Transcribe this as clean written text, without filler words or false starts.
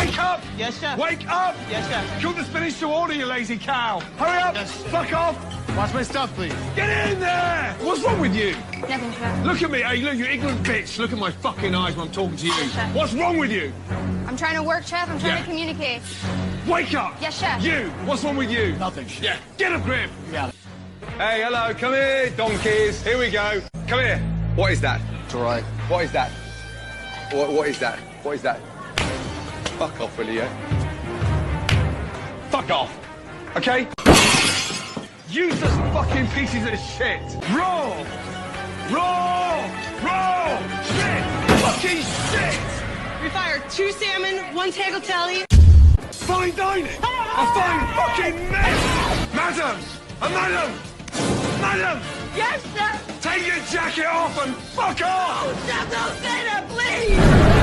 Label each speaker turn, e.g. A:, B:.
A: Wake up!
B: Yes, chef.
A: Wake up!
B: Yes, chef.
A: Cook the spinach to order, you lazy cow! Hurry up!
C: Yes.
A: Fuck off!
C: Watch my stuff, please.
A: Get in there! What's wrong with you?
D: Nothing, chef.
A: Look at me, hey, look, you ignorant bitch. Look at my fucking eyes when I'm talking to you.
D: Chef.
A: What's wrong with you?
D: I'm trying to work, chef. I'm trying
A: Yeah.
D: to communicate.
A: Wake up!
D: Yes, chef.
A: You! What's wrong with you?
C: Nothing, chef.
A: Yeah, get a grip!
C: You got it.
A: Hey, hello, come here, donkeys. Here we go. Come here. What is that?
C: It's all right.
A: What is that? What is that? What is that? Fuck off, will you? Fuck off. Okay? Useless fucking pieces of shit. Raw! Raw! Raw! Shit! Fucking shit!
B: We fired 2 salmon, 1 tagliatelle.
A: Fine dining! A fine fucking mess! Madam! Madam! Madam!
B: Yes, chef.
A: Take your jacket off and fuck off!
B: Chef, don't say that, please.